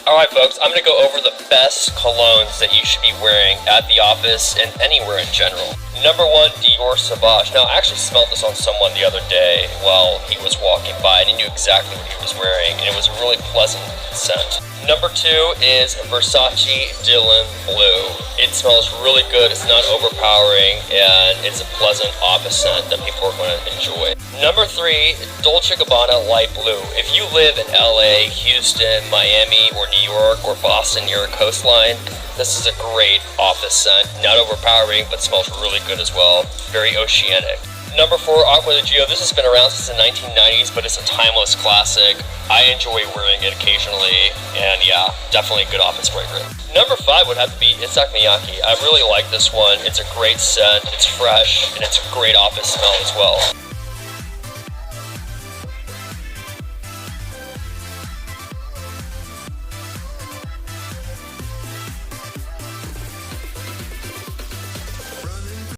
Alright folks, I'm going to go over the best colognes that you should be wearing at the office and anywhere in general. Number 1, Dior Savage. Now I actually smelled this on someone the other day while he was walking by and he knew exactly what he was wearing and it was a really pleasant scent. Number 2 is Versace Dylan Blue. It smells really good, it's not overpowering, and it's a pleasant office scent that people are going to enjoy. Number 3, Dolce Gabbana Light Blue. If you live in LA, Houston, Miami, or New York, or Boston near a coastline, this is a great office scent. Not overpowering, but smells really good as well. Very oceanic. Number 4, Aqua de Gio. This has been around since the 1990s, but it's a timeless classic. I enjoy wearing it occasionally, and yeah, definitely a good office fragrance. Number 5 would have to be Issey Miyake. I really like this one. It's a great scent, it's fresh, and it's a great office smell as well.